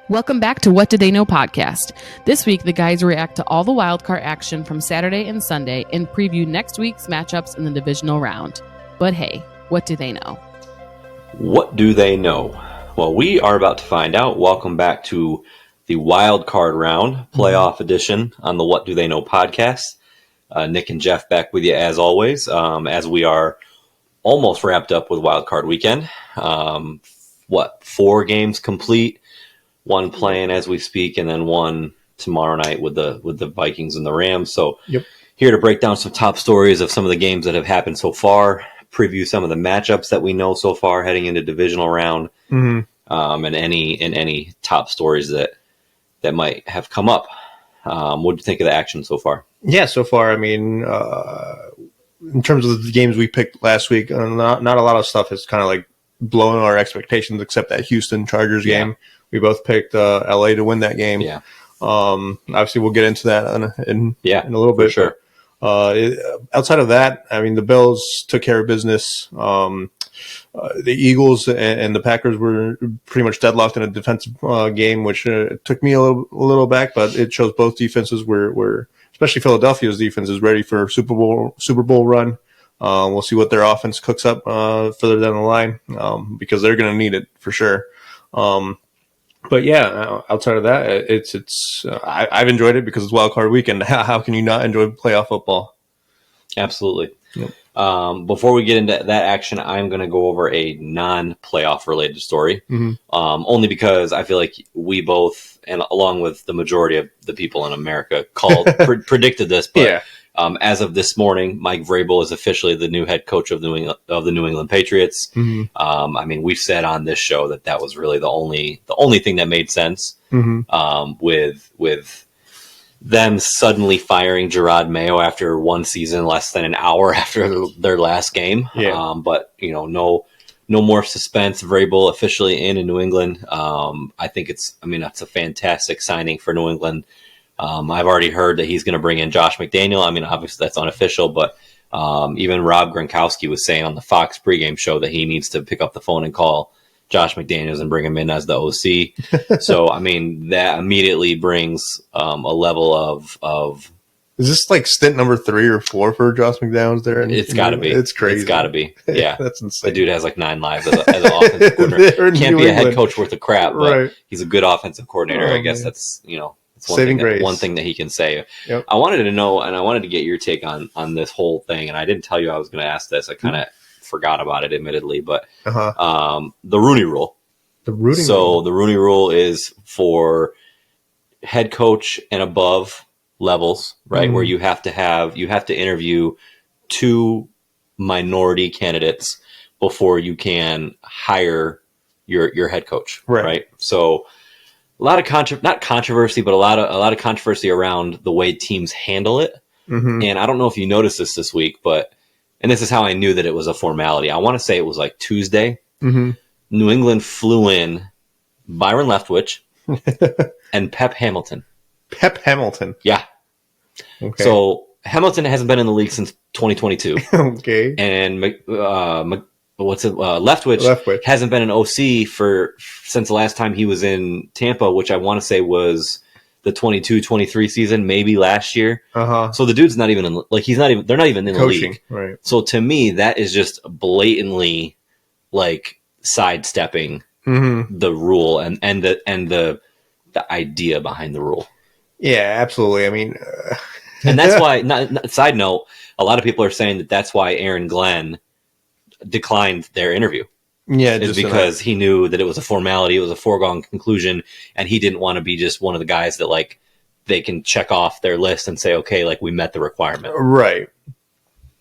Welcome back to What Did They Know podcast. This week, the guys react to all the wildcard action from Saturday and Sunday and preview next week's matchups in the divisional round. But hey, what do they know? What do they know? Well, we are about to find out. Welcome back to the wildcard round, playoff edition on the What Do They Know podcast. Nick and Jeff back with you as always, as we are almost wrapped up with wildcard weekend. 4 games complete? One playing as we speak, and then one tomorrow night with the Vikings and the Rams. So Here to break down some top stories of some of the games that have happened so far, preview some of the matchups that we know so far heading into divisional round, and any top stories that might have come up. What do you think of the action so far? Yeah, so far, I mean, in terms of the games we picked last week, not a lot of stuff has kind of like blown our expectations except that Houston Chargers game. We both picked LA to win that game. Yeah. Obviously, we'll get into that in a little bit. For sure. Outside of that, I mean, the Bills took care of business. The Eagles and the Packers were pretty much deadlocked in a defensive game, which took me a little back, but it shows both defenses were especially Philadelphia's defense is ready for a Super Bowl run. We'll see what their offense cooks up further down the line because they're going to need it for sure. But yeah, outside of that, I've enjoyed it because it's wild card weekend. How can you not enjoy playoff football? Absolutely. Yep. Before we get into that action, I'm going to go over a non-playoff related story, only because I feel like we both, and along with the majority of the people in America, predicted this. But as of this morning, Mike Vrabel is officially the new head coach of the New England Patriots. I mean, we've said on this show that was really the only thing that made sense with them suddenly firing Gerard Mayo after one season, less than an hour after their last game. But no more suspense. Vrabel officially in New England. I think that's a fantastic signing for New England. I've already heard that he's going to bring in Josh McDaniel. I mean, obviously that's unofficial, but even Rob Gronkowski was saying on the Fox pregame show that he needs to pick up the phone and call Josh McDaniels and bring him in as the OC. So, I mean, that immediately brings a level of... Is this like stint number 3 or 4 for Josh McDaniels there? It's got to be. It's crazy. It's got to be. Yeah. That's insane. The dude has like 9 lives as an offensive coordinator. Can't be a head coach worth of crap, but he's a good offensive coordinator. I guess that's, it's one thing that he can say. Yep. I wanted to know, and I wanted to get your take on this whole thing, and I didn't tell you I was going to ask this. I kind of forgot about it, admittedly, but the Rooney Rule. The Rooney Rule is for head coach and above levels, right? Where you have to interview 2 minority candidates before you can hire your head coach, right? So a lot of not controversy, but a lot of controversy around the way teams handle it. And I don't know if you noticed this week, and this is how I knew that it was a formality. I want to say it was like Tuesday. New England flew in Byron Leftwich and Pep Hamilton. Pep Hamilton. Yeah. Okay. So Hamilton hasn't been in the league since 2022. Okay. And Leftwich hasn't been an OC since the last time he was in Tampa, which I want to say was the 22-23 season, maybe last year. So the dude's not even they're not even in the league. Right. So to me, that is just blatantly like sidestepping the rule and the idea behind the rule. Yeah, absolutely. I mean, and that's why, side note, a lot of people are saying that's why Aaron Glenn declined their interview. Yeah, is because he knew that it was a formality, it was a foregone conclusion, and he didn't want to be just one of the guys that like they can check off their list and say, okay, like we met the requirement. Right.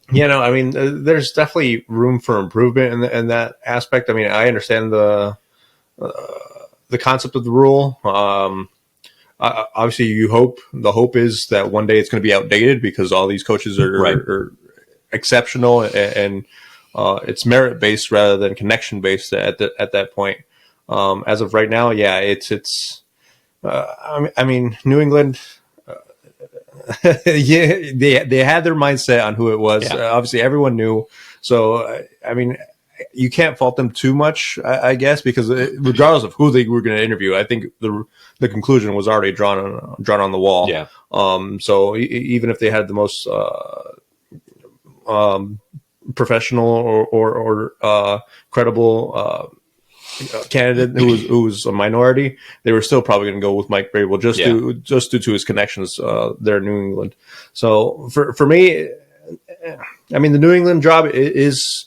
I mean, there's definitely room for improvement in that aspect. I mean, I understand the concept of the rule. Obviously, the hope is that one day it's going to be outdated because all these coaches are exceptional and it's merit based rather than connection based at that point. As of right now, yeah, it's. I mean, New England. Yeah, they had their mindset on who it was. Yeah. Obviously, everyone knew. So, I mean, you can't fault them too much, I guess, because regardless of who they were going to interview, I think the conclusion was already drawn on the wall. Yeah. So even if they had the most professional or credible candidate who was a minority, they were still probably going to go with Mike Vrabel just due to his connections there in New England. So for me, I mean, the New England job is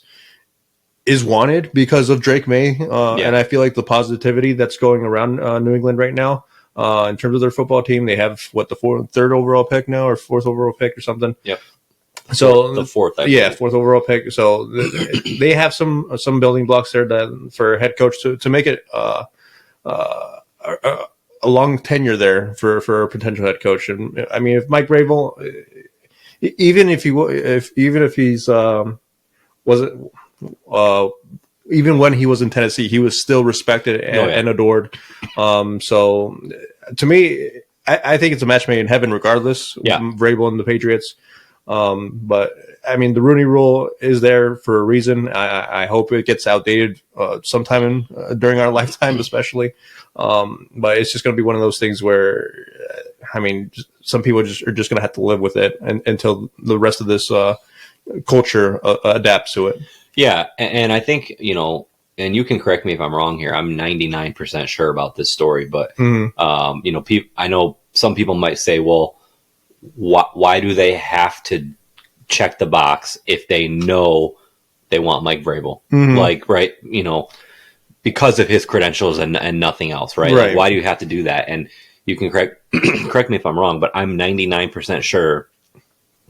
wanted because of Drake May, and I feel like the positivity that's going around New England right now in terms of their football team. They have the third overall pick now, or fourth overall pick or something. Yep. So the fourth, fourth overall pick. So they have some building blocks there for a head coach to make it a long tenure there for a potential head coach. And I mean, if Mike Vrabel, even if he's wasn't even when he was in Tennessee, he was still respected and adored. So to me, I think it's a match made in heaven regardless. Yeah. Vrabel and the Patriots. But I mean, the Rooney Rule is there for a reason. I hope it gets outdated sometime during our lifetime, especially. But it's just going to be one of those things where, I mean, some people are just going to have to live with it until the rest of this culture adapts to it. Yeah, and I think, and you can correct me if I'm wrong here. I'm 99% sure about this story, but I know some people might say, well, why do they have to check the box if they know they want Mike Vrabel? Mm-hmm. Like, right, because of his credentials and nothing else, right? Like, why do you have to do that? And you can correct me if I'm wrong, but I'm 99% sure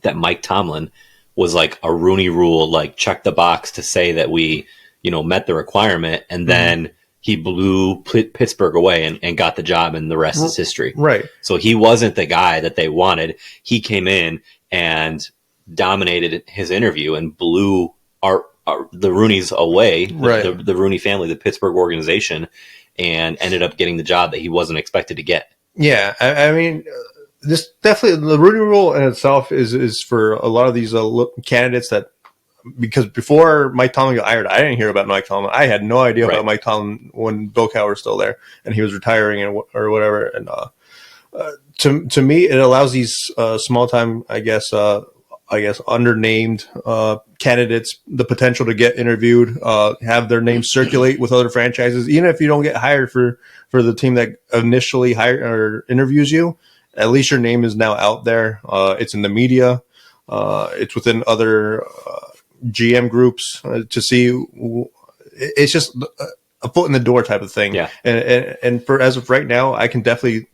that Mike Tomlin was like a Rooney Rule, like check the box to say that we, met the requirement, and then he blew Pittsburgh away and got the job, and the rest is history. Right. So he wasn't the guy that they wanted. He came in and dominated his interview and blew the Rooneys away, the Rooney family, the Pittsburgh organization, and ended up getting the job that he wasn't expected to get. Yeah, I mean, this definitely, the Rooney Rule in itself is for a lot of these candidates that, because before Mike Tomlin got hired, I didn't hear about Mike Tomlin. I had no idea about Mike Tomlin when Bill Cowher was still there and he was retiring or whatever. And to me, it allows these small time, I guess undernamed candidates the potential to get interviewed, have their names circulate with other franchises, even if you don't get hired for the team that initially hired or interviews you. At least your name is now out there. It's in the media. It's within other GM groups to see. It's just a foot in the door type of thing. Yeah. And for as of right now, I can definitely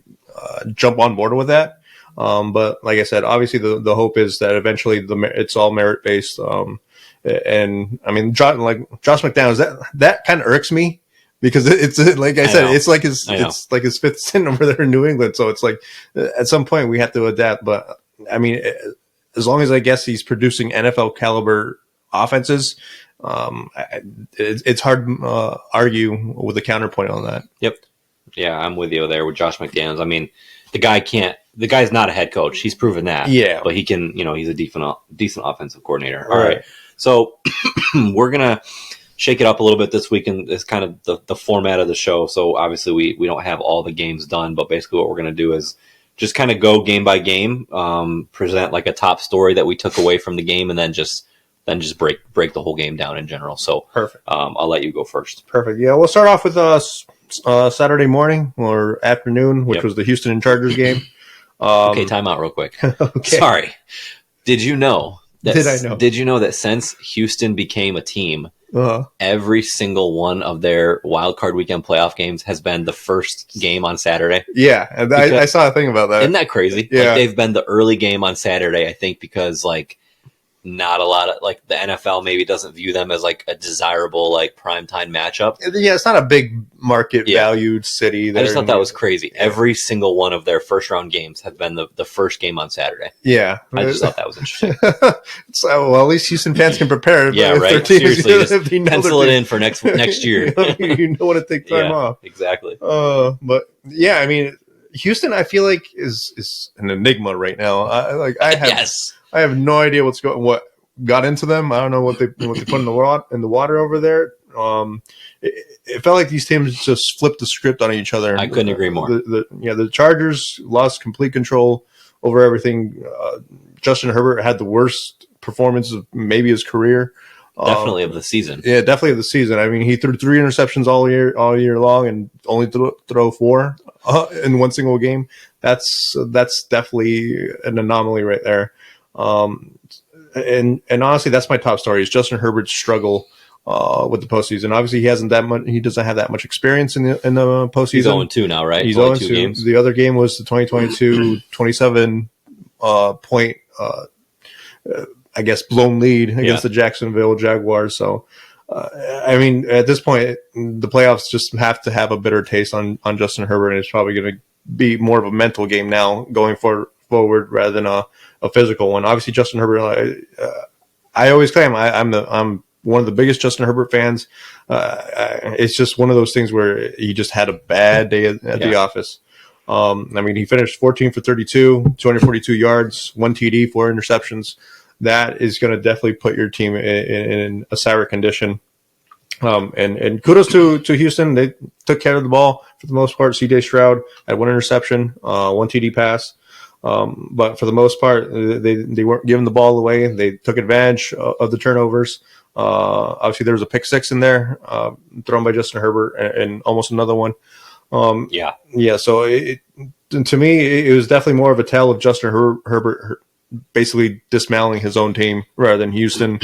jump on board with that. But like I said, obviously the hope is that eventually it's all merit based. And I mean, Josh McDaniels, that kind of irks me. Because it's like I said, it's like his fifth stint over there in New England. So it's like at some point we have to adapt. But I mean, as long as I guess he's producing NFL caliber offenses, it's hard to argue with a counterpoint on that. Yep. Yeah, I'm with you there with Josh McDaniels. I mean, the guy's not a head coach. He's proven that. Yeah. But he can, he's a decent offensive coordinator. All right. So we're going to shake it up a little bit this week, and it's kind of the format of the show. So obviously we don't have all the games done, but basically what we're going to do is just kind of go game by game, present like a top story that we took away from the game, and then just break the whole game down in general. So perfect. I'll let you go first. Perfect. Yeah, we'll start off with Saturday morning or afternoon, which was the Houston and Chargers game. Okay, time out real quick. Okay. Sorry. Did you know that since Houston became a team, every single one of their wild card weekend playoff games has been the first game on Saturday? Yeah, and I saw a thing about that. Isn't that crazy? Yeah. Like, they've been the early game on Saturday, I think, because like not a lot of like the NFL maybe doesn't view them as like a desirable like primetime matchup. Yeah, it's not a big market valued city. I just thought that was crazy. Yeah. Every single one of their first round games have been the first game on Saturday. Yeah, I just thought that was interesting. So, well, at least Houston fans can prepare. Yeah, right. Seriously, just pencil it in for next year. You know what to take time off. Exactly. But yeah, I mean, Houston, I feel like is an enigma right now. I have no idea what's going. What got into them. I don't know what they put in the water over there. It felt like these teams just flipped the script on each other. I couldn't agree more. The Chargers lost complete control over everything. Justin Herbert had the worst performance of maybe his career. Definitely of the season. Yeah, definitely of the season. I mean, he threw 3 interceptions all year long, and only throw 4 in one single game. That's definitely an anomaly right there. And honestly, that's my top story is Justin Herbert's struggle with the postseason. Obviously, he doesn't have that much experience in the postseason. He's 0-2 now, right? He's 0-2 games. The other game was the 2022 27 point. I guess blown lead against the Jacksonville Jaguars. So, I mean, at this point, the playoffs just have to have a bitter taste on Justin Herbert, and it's probably going to be more of a mental game now going forward rather than a physical one. Obviously, Justin Herbert, I always claim I'm one of the biggest Justin Herbert fans. It's just one of those things where he just had a bad day at the office. I mean, he finished 14 for 32, 242 yards, 1 TD, 4 interceptions. That is going to definitely put your team in a sour condition. And kudos to Houston. They took care of the ball for the most part. CJ Stroud had 1 interception, 1 TD pass. But for the most part, they weren't giving the ball away. They took advantage of the turnovers. Obviously, there was a pick 6 in there thrown by Justin Herbert and almost another one. So to me, it was definitely more of a tale of Justin Herbert basically dismantling his own team rather than Houston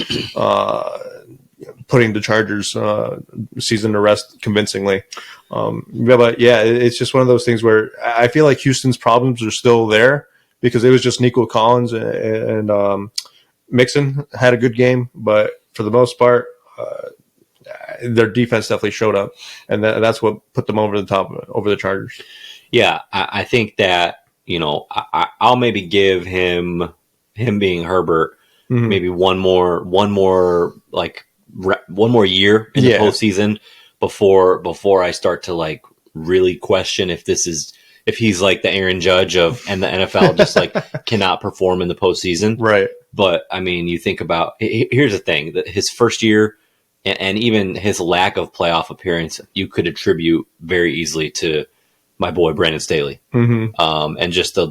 putting the Chargers season to rest convincingly. But yeah, it's just one of those things where I feel like Houston's problems are still there because it was just Nico Collins and Mixon had a good game, but for the most part, their defense definitely showed up, and that's what put them over the top, over the Chargers. Yeah, I think that, I'll maybe give him being Herbert, maybe one more year in the postseason before I start to really question if he's like the Aaron Judge and the NFL just cannot perform in the postseason. Right. But I mean, you think about, here's the thing, that his first year and even his lack of playoff appearance, you could attribute very easily to my boy Brandon Staley, and just the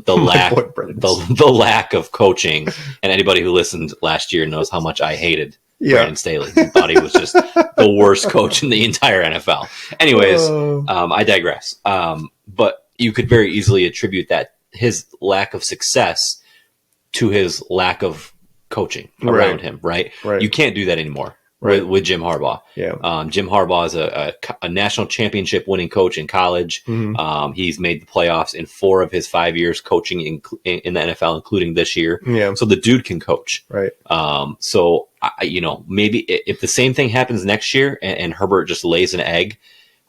lack of coaching. And anybody who listened last year knows how much I hated Brandon Staley. I thought he was just the worst coach in the entire NFL. Anyways, I digress. But you could very easily attribute that his lack of success to his lack of coaching around him. Right? You can't do that anymore. With Jim Harbaugh. Jim Harbaugh is a national championship winning coach in college. He's made the playoffs in 4 of his 5 years coaching in the NFL, including this year. So the dude can coach. So, maybe if the same thing happens next year and Herbert just lays an egg,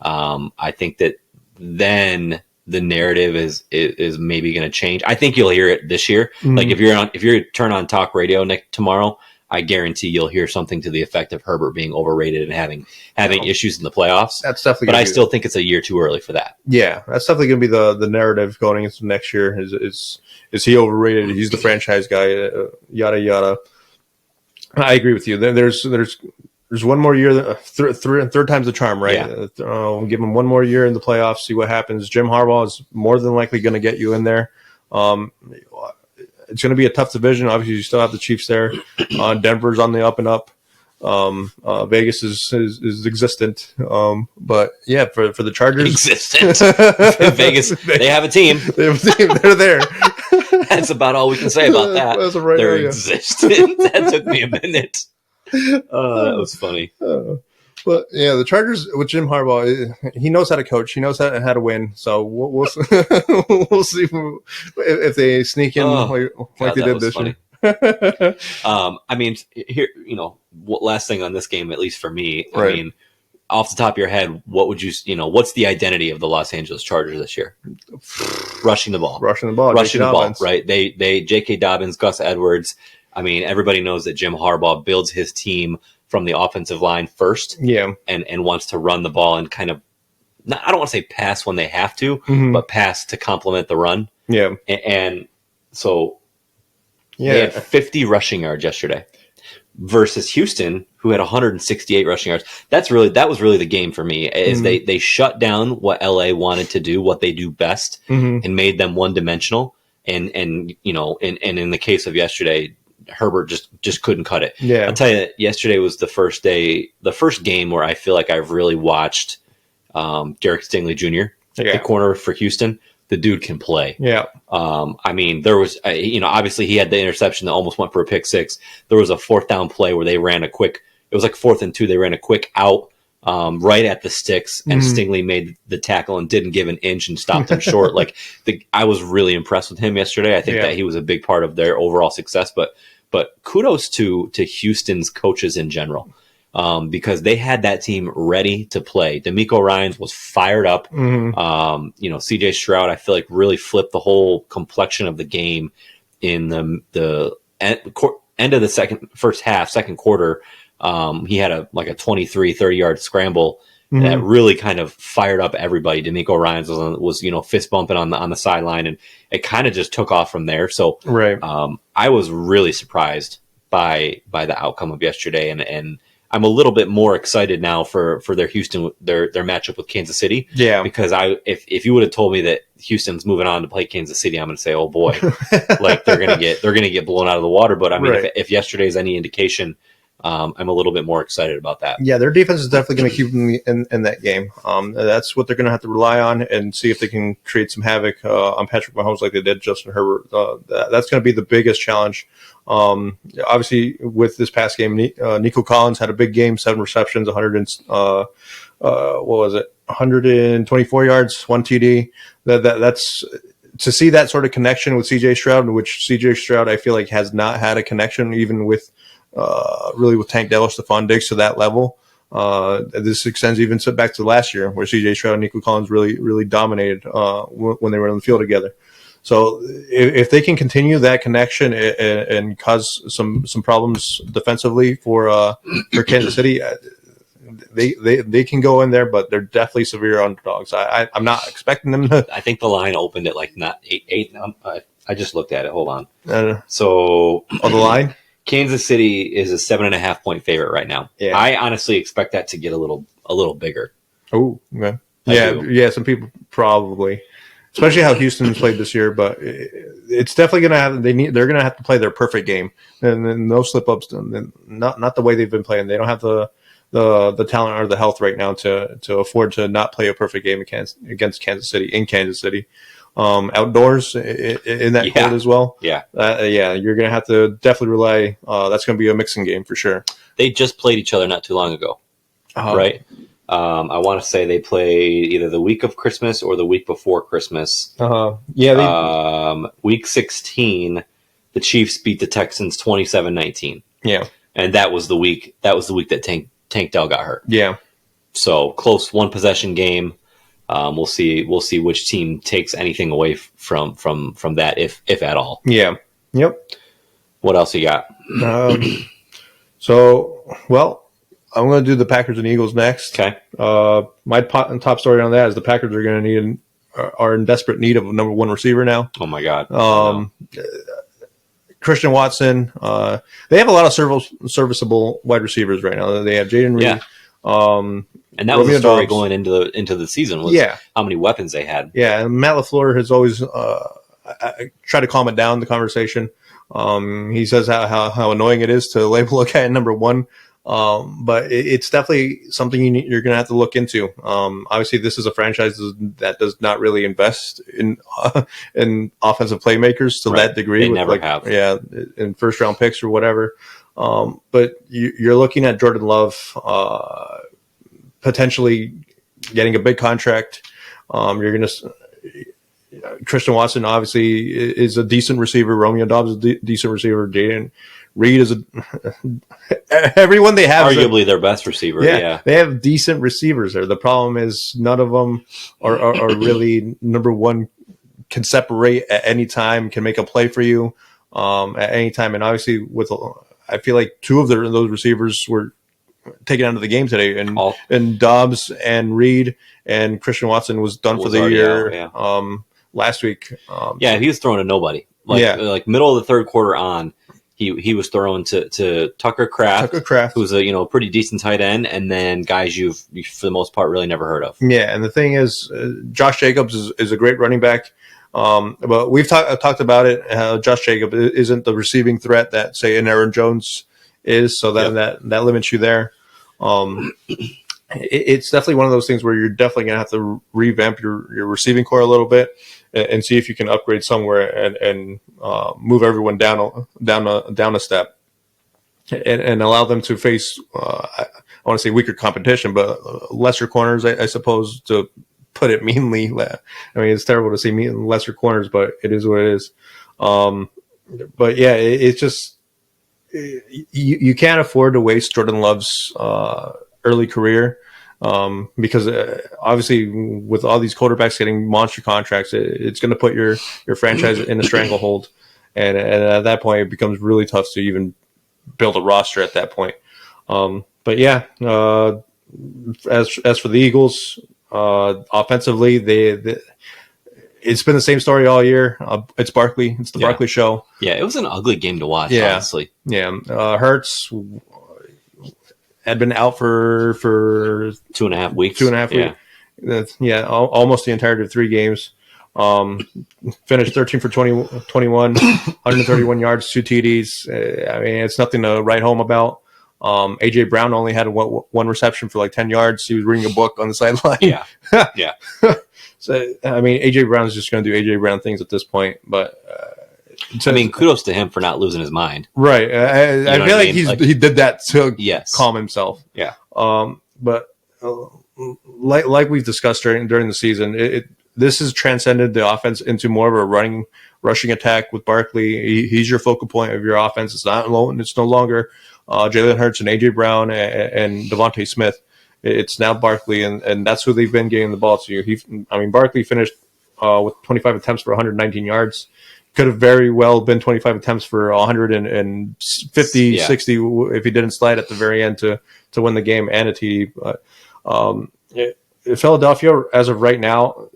I think that then the narrative is maybe going to change. I think you'll hear it this year. If you turn on talk radio tomorrow, I guarantee you'll hear something to the effect of Herbert being overrated and having issues in the playoffs. That's definitely. But I still think it's a year too early for that. Yeah, that's definitely going to be the narrative going into next year. Is he overrated? He's the franchise guy. Yada yada. I agree with you. There's one more year. Third time's the charm, right? Yeah. Give him one more year in the playoffs. See what happens. Jim Harbaugh is more than likely going to get you in there. It's going to be a tough division. Obviously, you still have the Chiefs there. Denver's on the up and up. Vegas is existent. But yeah, for the Chargers, existent. Vegas, they have a team. They're there. That's about all we can say about that. They're existent. That took me a minute. That was funny. But yeah, the Chargers with Jim Harbaugh, he knows how to coach. He knows how to win. So we'll see if they sneak in like they did this year. I mean, here, last thing on this game, at least for me, I mean, off the top of your head, what would you, what's the identity of the Los Angeles Chargers this year? Rushing the ball, right? They J.K. Dobbins, Gus Edwards. I mean, everybody knows that Jim Harbaugh builds his team from the offensive line first, and wants to run the ball and kind of, I don't want to say pass when they have to, but pass to complement the run. And so they had 50 rushing yards yesterday. versus Houston, who had 168 rushing yards. That was really the game for me. Is they shut down what LA wanted to do, what they do best, and made them one dimensional. And in the case of yesterday, Herbert just couldn't cut it. Yeah. I'll tell you, yesterday was the first game where I feel like I've really watched Derek Stingley Jr., the corner for Houston. The dude can play. Yeah. I mean, there was, obviously he had the interception that almost went for a pick six. There was a 4th down play where they ran it was like 4th and 2. They ran a quick out right at the sticks, and Stingley made the tackle and didn't give an inch and stopped him short. I was really impressed with him yesterday. I think that he was a big part of their overall success, but kudos to Houston's coaches in general. Because they had that team ready to play. DeMeco Ryans was fired up. CJ Stroud, I feel like, really flipped the whole complexion of the game in the end of the second quarter. He had a 23, 30-yard scramble that really kind of fired up everybody. DeMeco Ryans was fist bumping on the sideline, and it kind of just took off from there. So I was really surprised by the outcome of yesterday, and I'm a little bit more excited now for their matchup with Kansas City. Yeah. Because if you would have told me that Houston's moving on to play Kansas City, I'm going to say, oh boy, like they're going to get blown out of the water. But I mean, if yesterday's any indication, I'm a little bit more excited about that. Yeah, their defense is definitely going to keep them in that game. That's what they're going to have to rely on and see if they can create some havoc on Patrick Mahomes like they did Justin Herbert. That's going to be the biggest challenge. Obviously, with this past game, Nico Collins had a big game, 7 receptions, 124 yards, 1 TD. That's to see that sort of connection with CJ Stroud, which CJ Stroud I feel like has not had a connection even with Tank Dell, Stephon Diggs to that level. This extends even back to last year where CJ Stroud and Nico Collins really dominated when they were on the field together. So if they can continue that connection and cause some problems defensively for Kansas City, they can go in there, but they're definitely severe underdogs. I'm not expecting them to. I think the line opened at like not 8. I just looked at it. Hold on. So on the line, Kansas City is a 7.5 point favorite right now. Yeah. I honestly expect that to get a little bigger. Oh, okay. Yeah. Some people probably. Especially how Houston's played this year, but it's definitely going to have. They're going to have to play their perfect game, and then no slip ups. Not the way they've been playing. They don't have the talent or the health right now to afford to not play a perfect game against Kansas City in Kansas City, outdoors in that cold as well. Yeah, you're going to have to definitely rely. That's going to be a mixing game for sure. They just played each other not too long ago, right? I want to say they played either the week of Christmas or the week before Christmas. Week 16, the Chiefs beat the Texans 27-19. Yeah, and that was the week that Tank Dell got hurt. Yeah, so close, one possession game. We'll see which team takes anything away from that, if at all. Yeah. Yep. What else you got? I'm going to do the Packers and Eagles next. Okay. My top story on that is the Packers are going to are in desperate need of a number 1 receiver now. Oh my God. Christian Watson. They have a lot of serviceable wide receivers right now. They have Jaden Reed. Yeah. And that was the story going into the season was how many weapons they had. Yeah, and Matt LaFleur has always tried to calm it down, the conversation. He says how annoying it is to label a guy at number 1. But it's definitely something you're going to have to look into. Obviously, this is a franchise that does not really invest in offensive playmakers to that degree. They never have. Yeah, in first-round picks or whatever. But you're looking at Jordan Love potentially getting a big contract. You're going to Christian Watson obviously is a decent receiver. Romeo Doubs is a decent receiver. Jaden Reed is everyone they have arguably their best receiver. Yeah, they have decent receivers there. The problem is none of them are really number 1, can separate at any time, can make a play for you at any time. And obviously, I feel like 2 of those receivers were taken out of the game today, and Dobbs and Reed, and Christian Watson was done for the year last week. He was throwing to nobody. Like middle of the third quarter on. he was throwing to Tucker Kraft, who's a pretty decent tight end, and then guys you've for the most part really never heard of. Yeah, and the thing is, Josh Jacobs is a great running back. But we've talked about it. Josh Jacobs isn't the receiving threat that, say, an Aaron Jones is, so that limits you there. It's definitely one of those things where you're definitely going to have to revamp your receiving core a little bit and see if you can upgrade somewhere and move everyone down a step and allow them to face I want to say weaker competition, but lesser corners, I suppose, to put it meanly. I mean, it's terrible to say lesser corners, but it is what it is. But yeah, it's just you can't afford to waste Jordan Love's early career because obviously with all these quarterbacks getting monster contracts, it's going to put your franchise in a stranglehold, and at that point it becomes really tough to even build a roster at that point. But yeah, as for the Eagles, offensively, it's been the same story all year. It's Barkley. It's the Barkley show. Yeah, it was an ugly game to watch, honestly. Yeah. Hurts had been out for 2.5 weeks. 2.5 weeks. Almost the entirety of 3 games. Finished 13 for 21, 131 yards, 2 TDs. I mean, it's nothing to write home about. AJ Brown only had one reception for like 10 yards. He was reading a book on the sideline. Yeah. So, I mean, AJ Brown's just going to do AJ Brown things at this point. But kudos to him for not losing his mind. Right. I feel like he did that to calm himself. Yeah. But like we've discussed during the season, this has transcended the offense into more of a rushing attack with Barkley. He's your focal point of your offense. It's no longer Jalen Hurts and AJ Brown and Devontae Smith. It's now Barkley, and that's who they've been getting the ball to. Barkley finished with 25 attempts for 119 yards. Could have very well been 25 attempts for 150, 60 if he didn't slide at the very end to win the game and a TD. But Philadelphia, as of right now,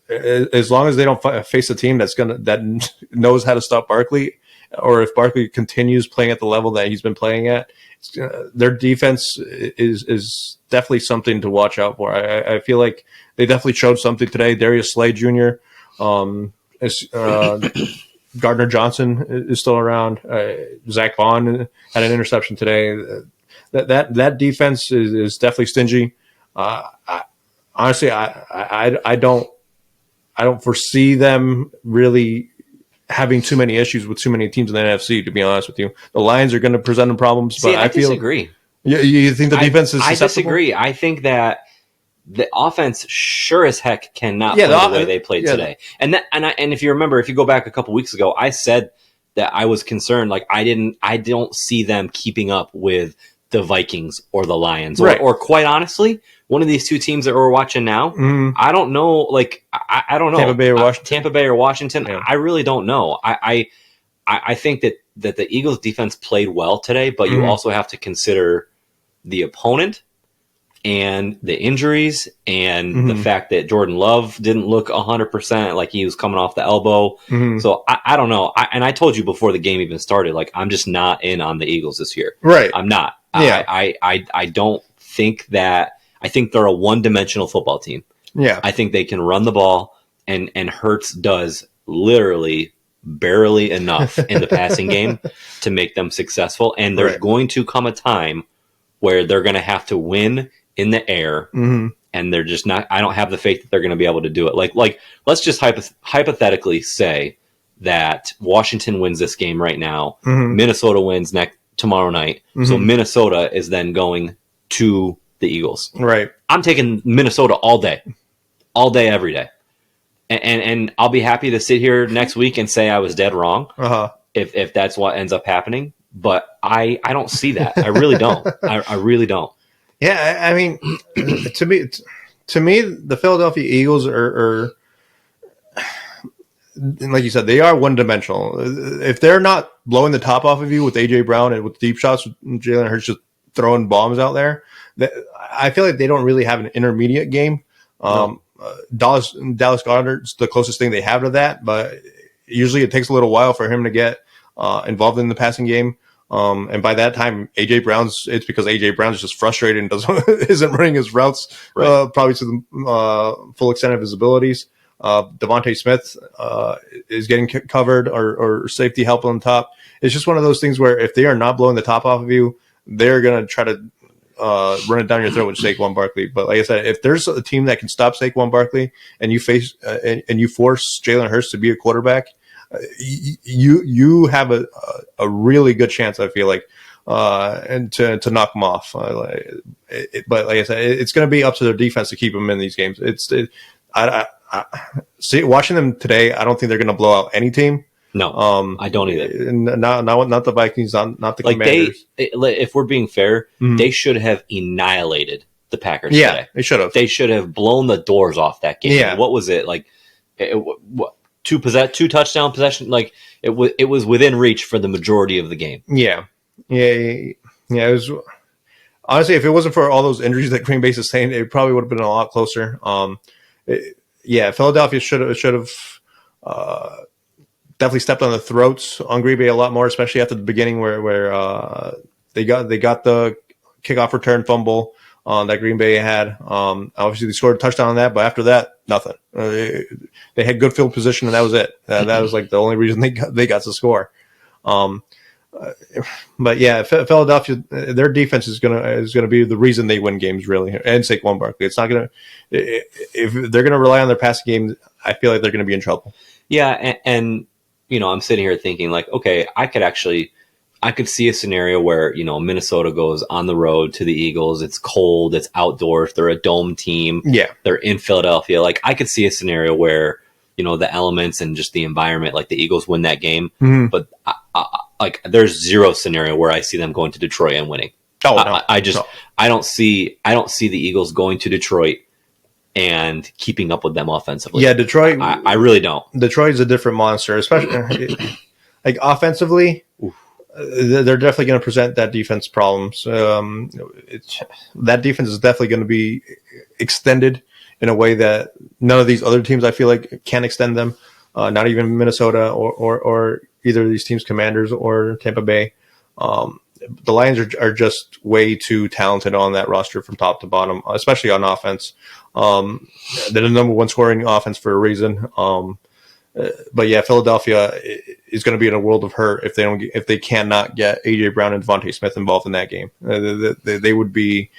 as long as they don't face a team that knows how to stop Barkley, or if Barkley continues playing at the level that he's been playing at, their defense is definitely something to watch out for. I feel like they definitely showed something today. Darius Slay Jr., Gardner Johnson is still around. Zach Vaughn had an interception today. That defense is definitely stingy. Honestly, I don't foresee them really having too many issues with too many teams in the NFC, to be honest with you. The Lions are going to present them problems, but I disagree. You think the defense is susceptible? I disagree. I think that the offense sure as heck cannot play the way they played today. And if you remember, if you go back a couple weeks ago, I said that I was concerned. Like I don't see them keeping up with the Vikings or the Lions, or quite honestly, one of these two teams that we're watching now. Mm-hmm. I don't know. Like I don't know. Tampa Bay or Washington. Yeah. I really don't know. I think that the Eagles defense played well today, but you also have to consider the opponent and the injuries and the fact that Jordan Love didn't look 100%, like he was coming off the elbow. Mm-hmm. So I don't know. I told you before the game even started, like I'm just not in on the Eagles this year. Right. I'm not. Yeah. I don't think that. I think they're a one-dimensional football team. Yeah. I think they can run the ball, and Hurts does literally barely enough in the passing game to make them successful. And there's going to come a time where they're going to have to win in the air, and they're just not. I don't have the faith that they're going to be able to do it. Like let's just hypothetically say that Washington wins this game right now. Minnesota wins tomorrow night. So Minnesota is then going to the Eagles. Right. I'm taking Minnesota all day, every day. And I'll be happy to sit here next week and say I was dead wrong if that's what ends up happening. But I don't see that. I really don't. I really don't. Yeah, I mean, to me, the Philadelphia Eagles are like you said, they are one-dimensional. If they're not blowing the top off of you with AJ Brown and with deep shots, with Jalen Hurts just throwing bombs out there, I feel like they don't really have an intermediate game. Dallas Goedert's the closest thing they have to that, but usually it takes a little while for him to get involved in the passing game. And by that time, it's because AJ Brown's just frustrated and isn't running his routes probably to the full extent of his abilities. Devontae Smith is getting covered or safety help on top. It's just one of those things where if they are not blowing the top off of you, they're going to try to run it down your throat with Saquon Barkley. But like I said, if there's a team that can stop Saquon Barkley and you face and you force Jalen Hurts to be a quarterback, you have a really good chance, I feel like, and to knock them off. But like I said, it's going to be up to their defense to keep them in these games. Watching them today, I don't think they're going to blow out any team. No, I don't either. Not the Vikings, not the Commanders. If we're being fair, they should have annihilated the Packers today. They should have. They should have blown the doors off that game. Yeah. What was it like? Two touchdown possession. Like it was within reach for the majority of the game. Yeah. It was honestly, if it wasn't for all those injuries that Green Bay sustained, it probably would have been a lot closer. Philadelphia should have definitely stepped on the throats on Green Bay a lot more, especially after the beginning where they got the kickoff return fumble that Green Bay had. Obviously, they scored a touchdown on that, but after that, nothing. They had good field position, and that was it. That was like the only reason they got to score. But yeah, Philadelphia, their defense is gonna be the reason they win games, really, and Saquon Barkley. It's not gonna if they're gonna rely on their passing game. I feel like they're gonna be in trouble. Yeah, and I'm sitting here thinking like, okay, I could see a scenario where Minnesota goes on the road to the Eagles. It's cold, it's outdoors. They're a dome team. Yeah, they're in Philadelphia. Like I could see a scenario where the elements and just the environment, like the Eagles win that game, but like there's zero scenario where I see them going to Detroit and winning. Oh, no. I don't see the Eagles going to Detroit and keeping up with them offensively. Yeah, Detroit. I really don't. Detroit is a different monster, especially like offensively. They're definitely going to present that defense problems. That defense is definitely going to be extended in a way that none of these other teams I feel like can extend them. Not even Minnesota or either of these teams, Commanders or Tampa Bay. The Lions are just way too talented on that roster from top to bottom, especially on offense. They're the number one scoring offense for a reason. But yeah, Philadelphia is going to be in a world of hurt if they cannot get AJ Brown and Devontae Smith involved in that game. They would be.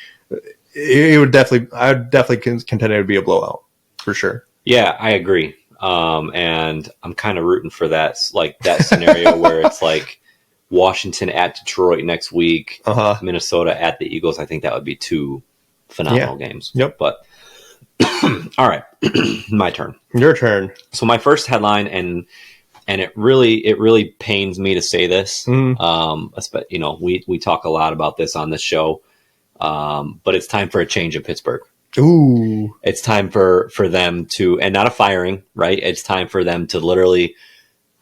I would definitely contend it would be a blowout for sure. Yeah, I agree. And I'm kind of rooting for that scenario where it's like Washington at Detroit next week, Minnesota at the Eagles. I think that would be two phenomenal games. Yep. But all right, my turn. Your turn. So my first headline, and it really pains me to say this. We talk a lot about this on this show, but it's time for a change in Pittsburgh. Ooh. It's time for them to, and not a firing, right? It's time for them to literally,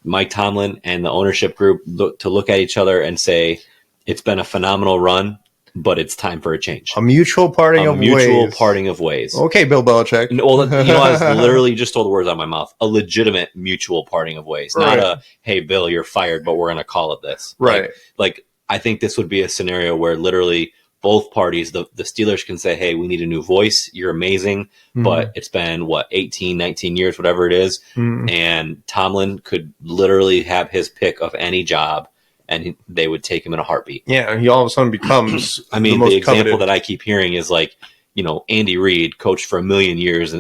Mike Tomlin and the ownership group to look at each other and say, it's been a phenomenal run, but it's time for a change. A mutual parting of ways. Okay, Bill Belichick. Well, I was literally just told the words out of my mouth. A legitimate mutual parting of ways. Right. Not a, hey, Bill, you're fired, but we're going to call it this. Right. Like, I think this would be a scenario where literally both parties, the Steelers can say, hey, we need a new voice. You're amazing. But it's been, 18, 19 years, whatever it is. And Tomlin could literally have his pick of any job, and they would take him in a heartbeat. Yeah, and he all of a sudden becomes the example coveted. That I keep hearing is like, Andy Reid, coached for a million years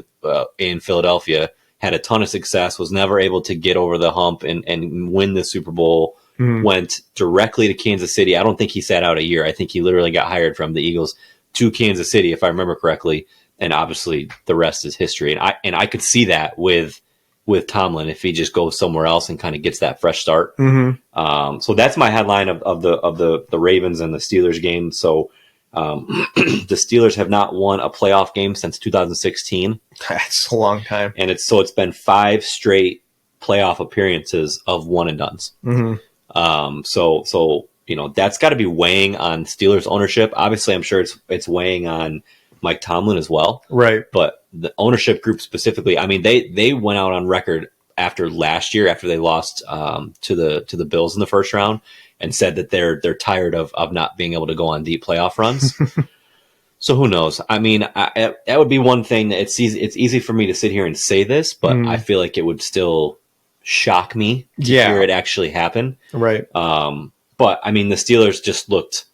in Philadelphia, had a ton of success, was never able to get over the hump and win the Super Bowl. Went directly to Kansas City. I don't think he sat out a year. I think he literally got hired from the Eagles to Kansas City, if I remember correctly. And obviously, the rest is history. And I could see that with Tomlin if he just goes somewhere else and kind of gets that fresh start. So that's my headline of the Ravens and the Steelers game. So the Steelers have not won a playoff game since 2016. That's a long time. And it's been 5 straight playoff appearances of one and dones. So that's got to be weighing on Steelers ownership. Obviously, I'm sure it's weighing on Mike Tomlin as well. Right. But the ownership group specifically, I mean, they went out on record after last year, after they lost to the Bills in the first round, and said that they're tired of not being able to go on deep playoff runs. So who knows? I mean, that would be one thing that it's easy for me to sit here and say this, but I feel like it would still shock me to hear it actually happen. Right. But I mean, the Steelers just looked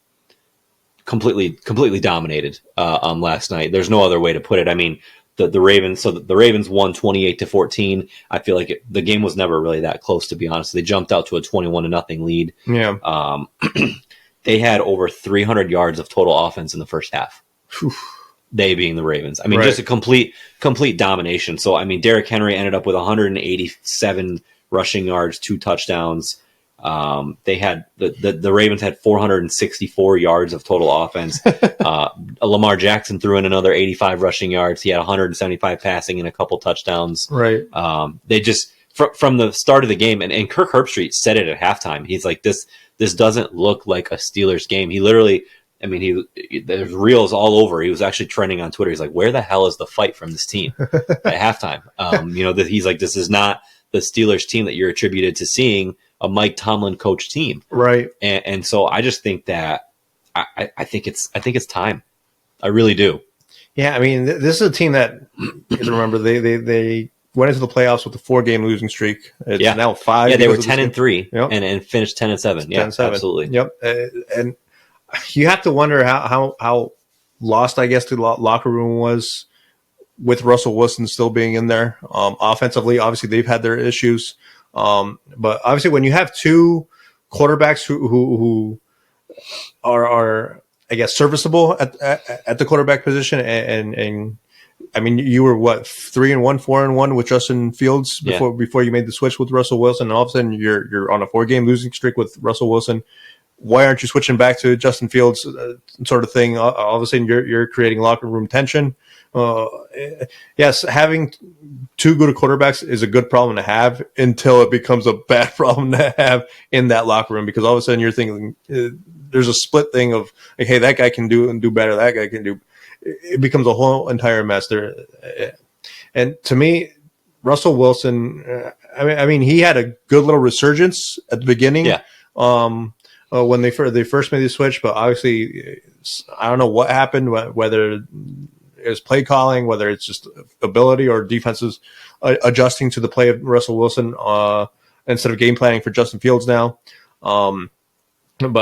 completely dominated last night. There's no other way to put it. I mean, the Ravens. So the Ravens won 28-14. I feel like the game was never really that close, to be honest. They jumped out to a 21-0 lead. Yeah. They had over 300 yards of total offense in the first half. Whew. They being the Ravens. I mean, just a complete domination. So I mean, Derrick Henry ended up with 187 rushing yards, 2 touchdowns. They had the Ravens had 464 yards of total offense. Lamar Jackson threw in another 85 rushing yards. He had 175 passing and a couple touchdowns. Right. They just from the start of the game, and Kirk Herbstreit said it at halftime. He's like, this doesn't look like a Steelers game. He literally, I mean, there's reels all over. He was actually trending on Twitter. He's like, where the hell is the fight from this team at halftime? He's like, this is not the Steelers team that you're attributed to seeing a Mike Tomlin coach team. Right. And so I just think that I think it's time. I really do. Yeah. I mean, this is a team that, remember, they went into the playoffs with a 4-game losing streak. It's now 5. Yeah, they were 10-3 and finished 10-7. Yeah, 10-7. Absolutely. Yep. And you have to wonder how lost, I guess, the locker room was with Russell Wilson still being in there. Offensively, obviously, they've had their issues. But obviously, when you have 2 quarterbacks who are I guess, serviceable at the quarterback position, and I mean, you were what, 3-1, 4-1 with Justin Fields before you made the switch with Russell Wilson, and all of a sudden you're on a 4-game losing streak with Russell Wilson. Why aren't you switching back to Justin Fields sort of thing? All of a sudden you're creating locker room tension. Yes, having 2 good quarterbacks is a good problem to have until it becomes a bad problem to have in that locker room, because all of a sudden you're thinking there's a split thing of like, hey, that guy can do better, that guy can do. It becomes a whole entire mess there. And to me, Russell Wilson, I mean, he had a good little resurgence at the beginning. Yeah. When they first made the switch, but obviously I don't know what happened, whether it was play calling, whether it's just ability or defenses adjusting to the play of Russell Wilson instead of game planning for Justin Fields now. But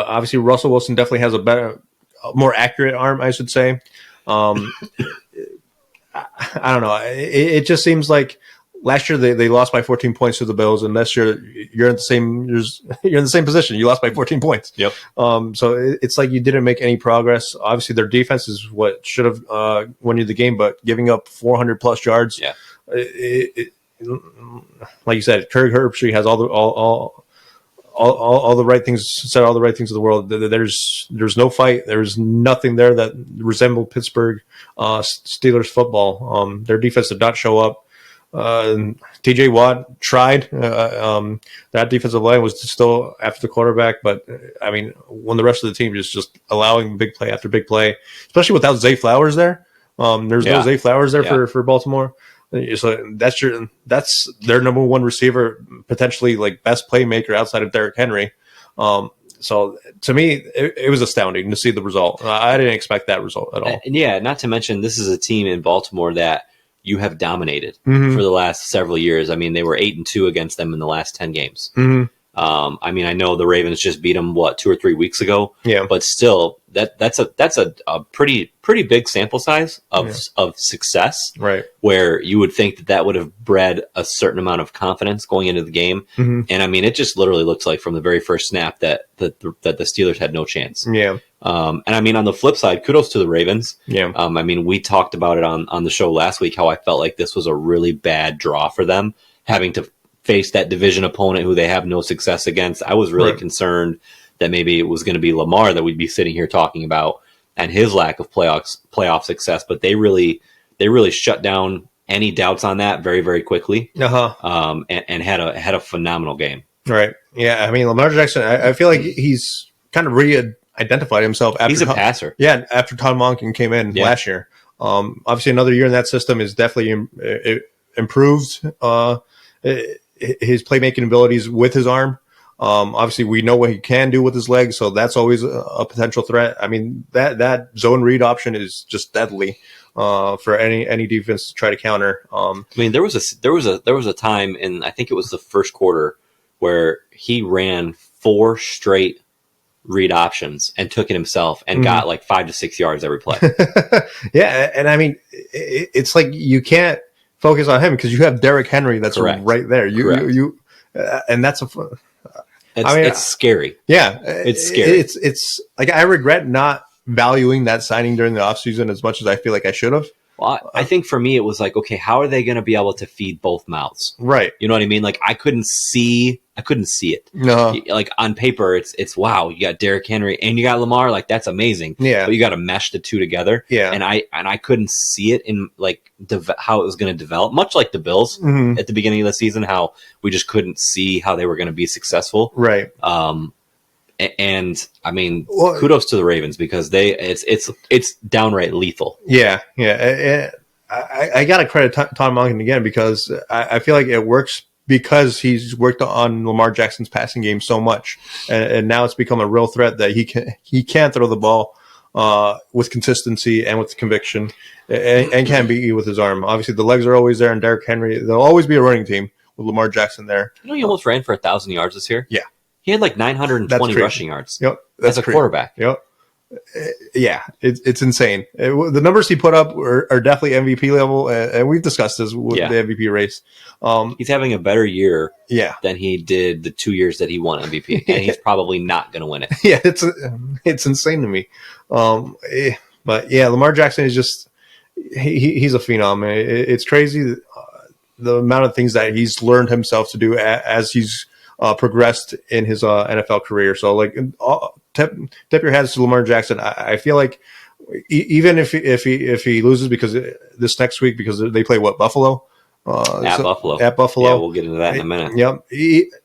obviously Russell Wilson definitely has a more accurate arm, I should say. I don't know. It just seems like last year they lost by 14 points to the Bills, and this year you're in the same position. You lost by 14 points. Yep. So it's like you didn't make any progress. Obviously, their defense is what should have won you the game, but giving up 400 plus yards. Yeah. Like you said, Kirk Herbstreit has all the right things, said all the right things in the world. There's no fight. There's nothing there that resembled Pittsburgh Steelers football. Their defense did not show up. TJ Watt tried. That defensive line was still after the quarterback, but I mean, when the rest of the team is just allowing big play after big play, especially without Zay Flowers there. There's no Zay Flowers there for Baltimore. So that's their number one receiver, potentially like best playmaker outside of Derrick Henry. So to me, it was astounding to see the result. I didn't expect that result at all. And yeah, not to mention this is a team in Baltimore that you have dominated for the last several years. I mean, they were 8-2 against them in the last 10 games. I mean, I know the Ravens just beat them 2 or 3 weeks ago. Yeah, but still, that's a pretty big sample size of success. Right, where you would think that would have bred a certain amount of confidence going into the game. And I mean, it just literally looked like from the very first snap that the Steelers had no chance. Yeah. And I mean, on the flip side, kudos to the Ravens. Yeah. I mean, we talked about it on the show last week, how I felt like this was a really bad draw for them, having to face that division opponent who they have no success against. I was really concerned that maybe it was going to be Lamar that we'd be sitting here talking about and his lack of playoff success, but they really shut down any doubts on that very, very quickly. And had a phenomenal game. Right. Yeah. I mean, Lamar Jackson, I feel like he's kind of re-identified himself after he's a passer. Yeah. After Todd Monken came in last year. Obviously another year in that system is definitely improved. his playmaking abilities with his arm. Obviously, we know what he can do with his legs, so that's always a potential threat. I mean, that zone read option is just deadly for any defense to try to counter. I mean, there was a time in, I think it was the first quarter, where he ran 4 straight read options and took it himself and got like 5 to 6 yards every play. Yeah, and I mean, it's like you can't focus on him because you have Derrick Henry that's right there. You and that's it's scary. Yeah, it's scary. It's like I regret not valuing that signing during the offseason as much as I feel like I should have. Well, I think for me, it was like, okay, how are they going to be able to feed both mouths? Right. You know what I mean? Like I couldn't see it. No. Like on paper, it's wow. You got Derrick Henry and you got Lamar. Like that's amazing. Yeah. But you got to mesh the two together. Yeah. And I couldn't see it in like how it was going to develop. Much like the Bills at the beginning of the season, how we just couldn't see how they were going to be successful. Right. And I mean, kudos to the Ravens because it's downright lethal. Yeah, yeah. I got to credit Tom Monken again because I feel like it works because he's worked on Lamar Jackson's passing game so much, and now it's become a real threat that he can throw the ball with consistency and with conviction, and can beat you with his arm. Obviously, the legs are always there, and Derrick Henry. There'll always be a running team with Lamar Jackson there. You know, he almost ran for 1,000 yards this year. Yeah. He had like 920 rushing yards. Yep, as a quarterback. Yep. Yeah, it's insane. The numbers he put up are definitely MVP level, and we've discussed this with the MVP race. He's having a better year than he did the 2 years that he won MVP, and he's probably not going to win it. Yeah, it's insane to me. But yeah, Lamar Jackson is just he's a phenom. It's crazy the amount of things that he's learned himself to do as he's progressed in his NFL career. So like tip your hats to Lamar Jackson. I feel like even if he loses because this next week because they play Buffalo at Buffalo. Yeah, we'll get into that in a minute. Yep.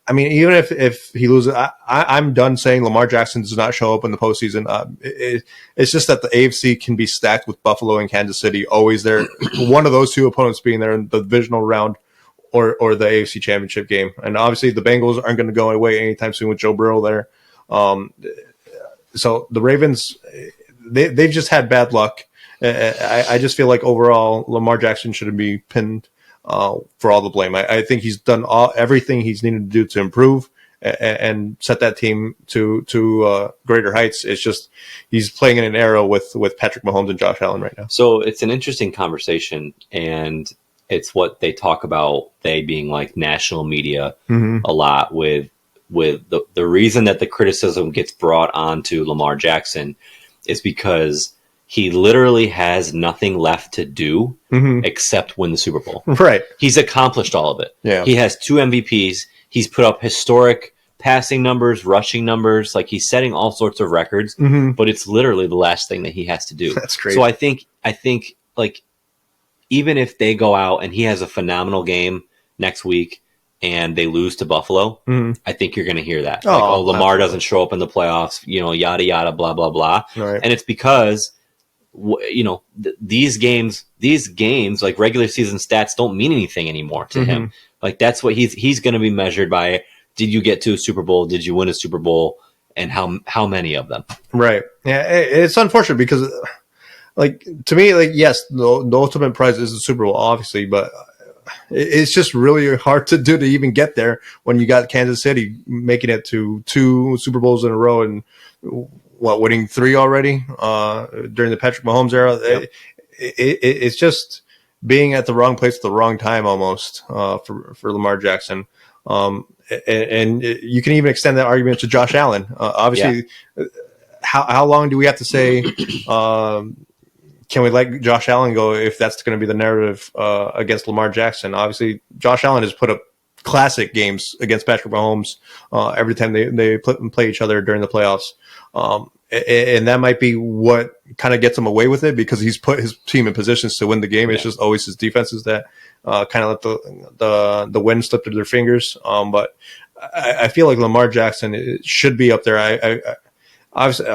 I mean, even if he loses, I'm done saying Lamar Jackson does not show up in the postseason. It's just that the AFC can be stacked with Buffalo and Kansas City always there. One of those two opponents being there in the divisional round. Or the AFC Championship game. And obviously the Bengals aren't going to go away anytime soon with Joe Burrow there. So the Ravens, they've just had bad luck. I just feel like overall Lamar Jackson shouldn't be pinned for all the blame. I think he's done everything he's needed to do to improve and set that team to greater heights. It's just he's playing in an era with Patrick Mahomes and Josh Allen right now. So it's an interesting conversation, and it's what they talk about, they being like national media a lot with the reason that the criticism gets brought onto Lamar Jackson is because he literally has nothing left to do except win the Super Bowl. Right. He's accomplished all of it. Yeah. He has 2 MVPs. He's put up historic passing numbers, rushing numbers. Like he's setting all sorts of records, but it's literally the last thing that he has to do. That's crazy. So I think like, even if they go out and he has a phenomenal game next week and they lose to Buffalo, I think you're going to hear that. Lamar doesn't show up in the playoffs, yada, yada, blah, blah, blah. Right. And it's because, these games, like regular season stats don't mean anything anymore to him. Like that's what he's going to be measured by. Did you get to a Super Bowl? Did you win a Super Bowl? And how many of them? Right. Yeah. It's unfortunate because like to me, like yes, the ultimate prize is the Super Bowl, obviously, but it's just really hard to do to even get there when you got Kansas City making it to 2 Super Bowls in a row and winning 3 already during the Patrick Mahomes era. Yep. It's just being at the wrong place at the wrong time almost for Lamar Jackson. And you can even extend that argument to Josh Allen. Obviously, how long do we have to say? Can we let Josh Allen go if that's going to be the narrative against Lamar Jackson? Obviously, Josh Allen has put up classic games against Patrick Mahomes every time they play each other during the playoffs. And that might be what kind of gets him away with it because he's put his team in positions to win the game. It's just always his defenses that kind of let the wind slip through their fingers. But I feel like Lamar Jackson should be up there. Obviously,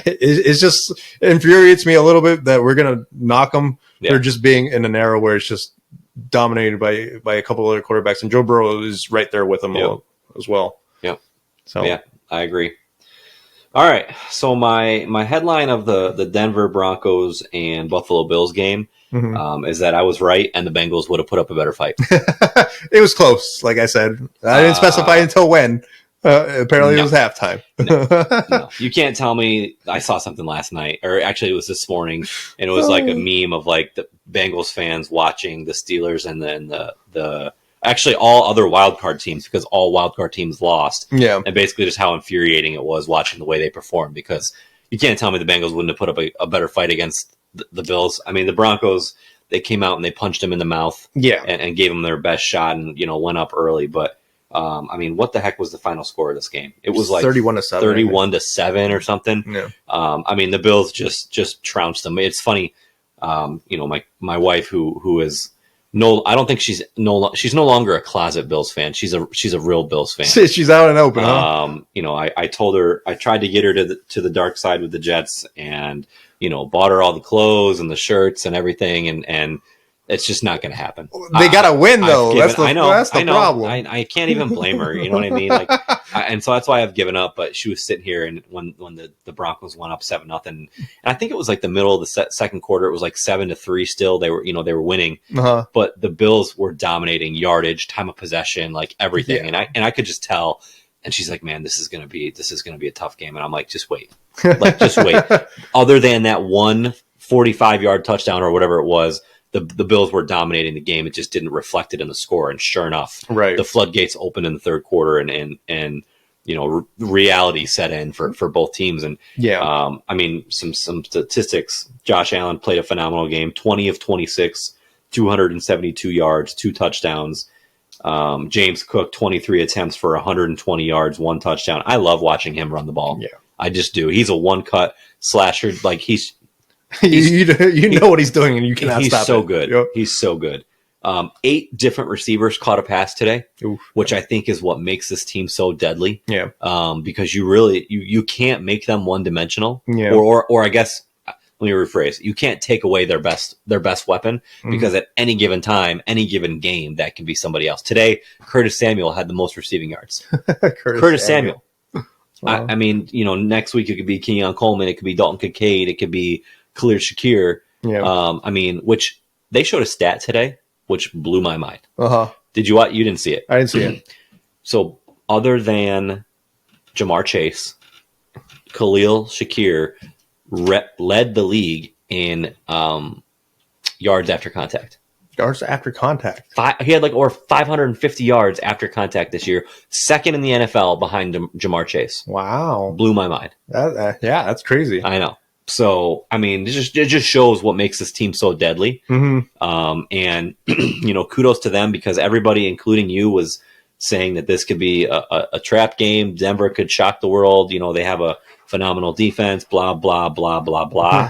it infuriates me a little bit that we're going to knock them for just being in an era where it's just dominated by a couple other quarterbacks, and Joe Burrow is right there with them as well. Yep. So yeah, I agree. All right. So my headline of the Denver Broncos and Buffalo Bills game is that I was right, and the Bengals would have put up a better fight. It was close, like I said. I didn't specify until when. Apparently, it was halftime. No. You can't tell me. I saw something last night, or actually, it was this morning, and it was like a meme of like the Bengals fans watching the Steelers, and then the actually all other wildcard teams, because all wildcard teams lost. Yeah, and basically just how infuriating it was watching the way they performed, because you can't tell me the Bengals wouldn't have put up a better fight against the Bills. I mean, the Broncos, they came out and they punched them in the mouth, and gave them their best shot, and went up early, but. I mean, what the heck was the final score of this game? It was like 31-7, 31-7 or something. Yeah. I mean, the Bills just trounced them. It's funny. My wife who is I don't think she's no longer a closet Bills fan. She's a real Bills fan. She's out and open. Huh? I told her, I tried to get her to the dark side with the Jets, and bought her all the clothes and the shirts and everything, and it's just not going to happen. They got to win, though. That's the problem. I can't even blame her. You know what I mean? Like, and so that's why I've given up. But she was sitting here, and when the Broncos went up 7-0, and I think it was like the middle of the second quarter, it was like 7-3. Still, they were winning. But the Bills were dominating yardage, time of possession, like everything. Yeah. And I could just tell. And she's like, "Man, this is gonna be a tough game." And I'm like, "Just wait, just wait." Other than that one 45-yard touchdown or whatever it was. The Bills were dominating the game. It just didn't reflect it in the score. And sure enough, the floodgates opened in the third quarter, and reality set in for both teams. And I mean, some statistics. Josh Allen played a phenomenal game. 20 of 26, 272 yards, 2 touchdowns. James Cook, 23 attempts for 120 yards, 1 touchdown. I love watching him run the ball. Yeah, I just do. He's a one-cut slasher. Like he's you know what he's doing, and you cannot stop it. He's so good. Yep. He's so good. 8 different receivers caught a pass today, which I think is what makes this team so deadly. Yeah. Because you really you can't make them one-dimensional. Yeah. Or I guess let me rephrase. You can't take away their best weapon, because at any given time, any given game, that can be somebody else. Today, Curtis Samuel had the most receiving yards. Curtis Samuel. Wow. I mean, next week it could be Kenyon Coleman, it could be Dalton Kincaid, it could be Khalil Shakir. Yeah. I mean, which they showed a stat today, which blew my mind. Did you watch? You didn't see it. I didn't see it. So other than Jamar Chase, Khalil Shakir led the league in yards after contact. Yards after contact. He had over 550 yards after contact this year. Second in the NFL behind Jamar Chase. Wow. Blew my mind. That's crazy. I know. So, I mean, it just shows what makes this team so deadly. And, kudos to them, because everybody, including you, was saying that this could be a trap game. Denver could shock the world. They have a phenomenal defense, blah, blah, blah, blah, blah.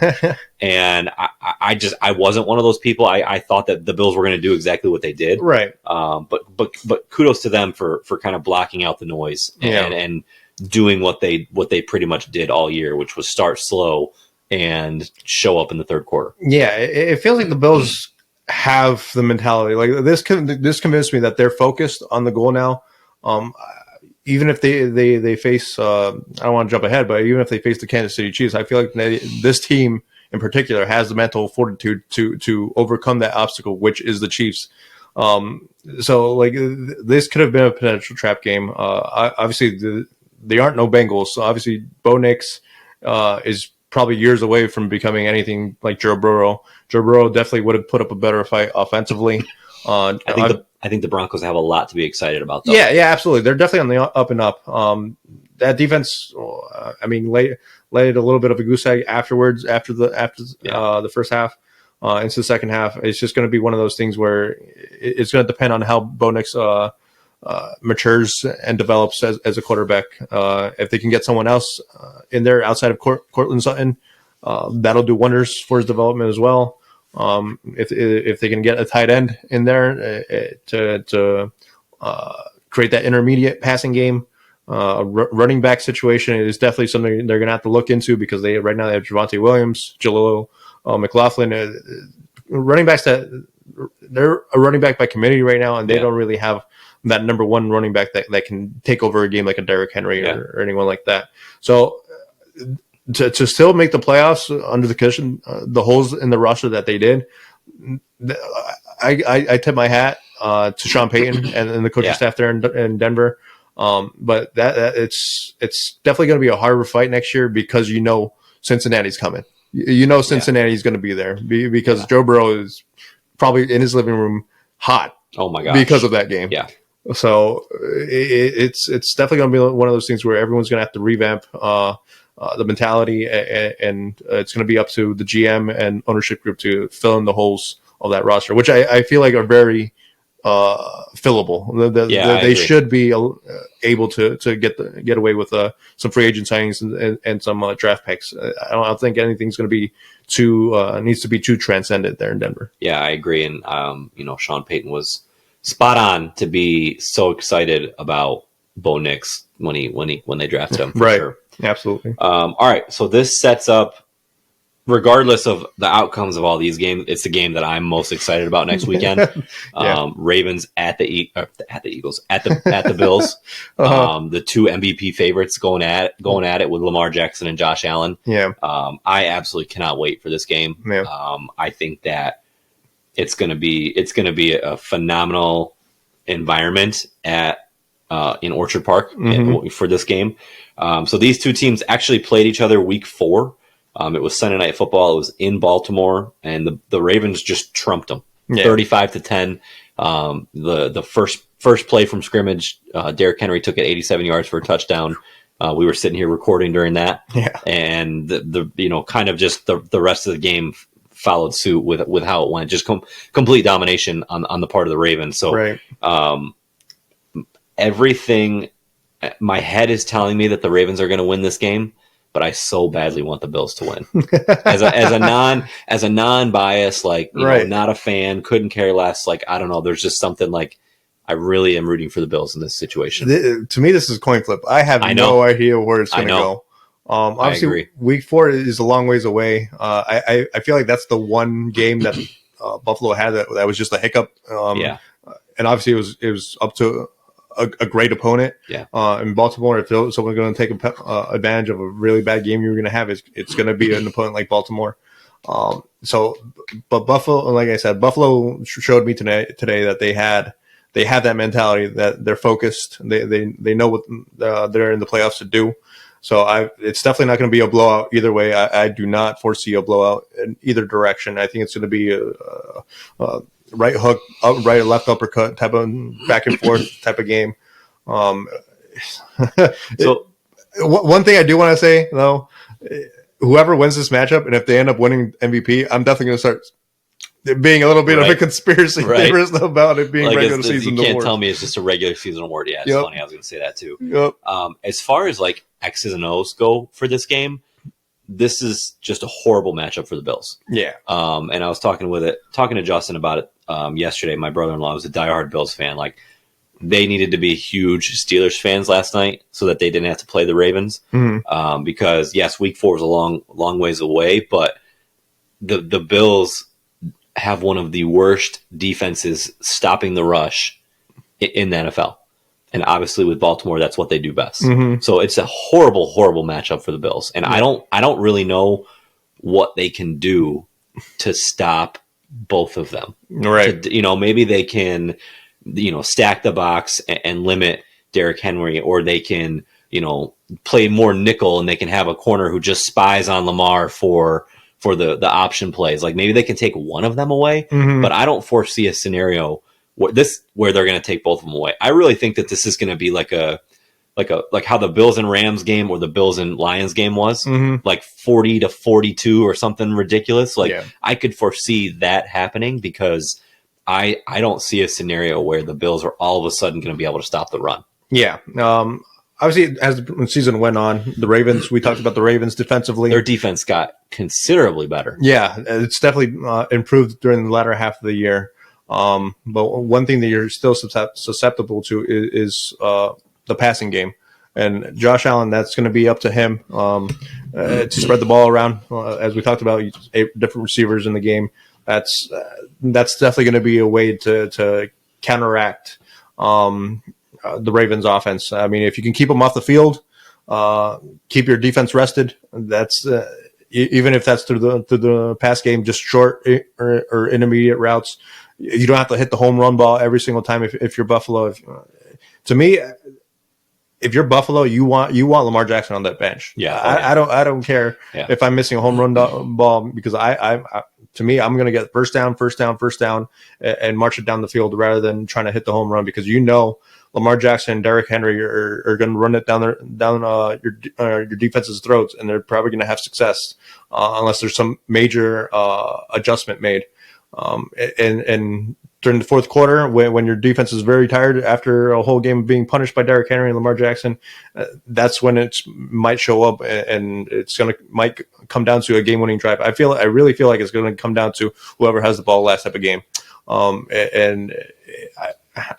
And I wasn't one of those people. I thought that the Bills were going to do exactly what they did. Right. But kudos to them for kind of blocking out the noise and doing what they pretty much did all year, which was start slow and show up in the third quarter. Yeah, it feels like the Bills have the mentality. Like this convinced me that they're focused on the goal now. Even if they face, I don't want to jump ahead, but even if they face the Kansas City Chiefs, I feel like this team in particular has the mental fortitude to overcome that obstacle, which is the Chiefs. So this could have been a potential trap game. Obviously, they aren't no Bengals. So obviously, Bo Nix is probably years away from becoming anything like Joe Burrow. Joe Burrow definitely would have put up a better fight offensively. I think the Broncos have a lot to be excited about, though. Yeah, absolutely. They're definitely on the up and up. That defense, laid a little bit of a goose egg afterwards, after the first half, into the second half. It's just going to be one of those things where it's going to depend on how Bo Nix matures and develops as a quarterback. If they can get someone else in there outside of Cortland Sutton, that'll do wonders for his development as well. If they can get a tight end in there to create that intermediate passing game, running back situation is definitely something they're going to have to look into, because right now they have Javonte Williams, Jalil McLaughlin, running backs that they're a running back by committee right now, and they don't really have that number one running back that can take over a game like a Derrick Henry or anyone like that. So to still make the playoffs under the cushion, the holes in the roster that they did, I tip my hat to Sean Payton and the coaching staff there in Denver. But it's definitely going to be a harder fight next year because Cincinnati's coming. Cincinnati's going to be there because Joe Burrow is probably in his living room hot. Oh my gosh. Because of that game. Yeah. So it's definitely going to be one of those things where everyone's going to have to revamp the mentality, and it's going to be up to the GM and ownership group to fill in the holes of that roster, which I feel like are very fillable. They should be able to get away with some free agent signings and some draft picks. I don't think anything's going to be needs to be too transcendent there in Denver. Yeah, I agree. And Sean Payton was spot on to be so excited about Bo Nix when they drafted him. For sure. Absolutely. All right, so this sets up, regardless of the outcomes of all these games, it's the game that I'm most excited about next weekend. Ravens at the Eagles at the Bills. The two MVP favorites going at it with Lamar Jackson and Josh Allen. Yeah. I absolutely cannot wait for this game. Yeah. I think that it's going to be a phenomenal environment in Orchard Park for this game. So these two teams actually played each other week 4. It was Sunday Night Football. It was in Baltimore, and the Ravens just trumped them 35-10. The first play from scrimmage, Derrick Henry took it 87 yards for a touchdown. We were sitting here recording during that, and the kind of just the rest of the game followed suit with how it went. Just complete domination on the part of the Ravens. So everything, my head is telling me that the Ravens are going to win this game, but I so badly want the Bills to win. as a non-bias, not a fan, couldn't care less. I don't know. There's just something I really am rooting for the Bills in this situation. To me, this is a coin flip. I have no idea where it's going to go. Obviously, week 4 is a long ways away. I feel like that's the one game that Buffalo had that was just a hiccup. And obviously it was up to a great opponent. In Baltimore, if someone's going to take advantage of a really bad game you're going to have, it's going to be an opponent like Baltimore. But Buffalo, like I said, Buffalo showed me today that they have that mentality, that they're focused. They know what they're in the playoffs to do. So it's definitely not going to be a blowout either way. I do not foresee a blowout in either direction. I think it's going to be a right hook, right left uppercut type of back and forth type of game. So one thing I do want to say though, whoever wins this matchup, and if they end up winning MVP, I'm definitely going to start being a little bit of a conspiracy theorist about it being regular season award. You can't tell me it's just a regular season award. Yeah, it's funny. I was going to say that too. As far as X's and O's go for this game, this is just a horrible matchup for the Bills. Yeah. And I was talking to Justin about it yesterday. My brother-in-law was a diehard Bills fan. They needed to be huge Steelers fans last night so that they didn't have to play the Ravens. Because yes, week 4 is a long ways away, but the Bills have one of the worst defenses stopping the rush in the NFL. And obviously with Baltimore, that's what they do best. So it's a horrible, horrible matchup for the Bills. And I don't really know what they can do to stop both of them. Right. Maybe they can, stack the box and limit Derrick Henry, or they can, play more nickel and they can have a corner who just spies on Lamar for the option plays. Maybe they can take one of them away, but I don't foresee a scenario where they're going to take both of them away. I really think that this is going to be like how the Bills and Rams game or the Bills and Lions game was, 40-42 or something ridiculous. I could foresee that happening because I don't see a scenario where the Bills are all of a sudden going to be able to stop the run. Yeah. Obviously, as the season went on, the Ravens, we talked about the Ravens defensively. Their defense got considerably better. Yeah, it's definitely improved during the latter half of the year. But one thing that you're still susceptible to is the passing game. And Josh Allen, that's going to be up to him to spread the ball around. As we talked about, 8 different receivers in the game. that's definitely going to be a way to counteract the Ravens offense. I mean, if you can keep them off the field, keep your defense rested, that's even if that's through the pass game, just short or intermediate routes. You don't have to hit the home run ball every single time if you're Buffalo. To me, if you're Buffalo, you want Lamar Jackson on that bench. Yeah, I don't care if I'm missing a home run ball, because to me, I'm going to get first down, and march it down the field rather than trying to hit the home run, because Lamar Jackson and Derrick Henry are going to run it down your defense's throats, and they're probably going to have success unless there's some major adjustment made. And during the fourth quarter, when your defense is very tired after a whole game of being punished by Derrick Henry and Lamar Jackson, that's when it might show up, and might come down to a game-winning drive. I really feel like it's going to come down to whoever has the ball last type of game. And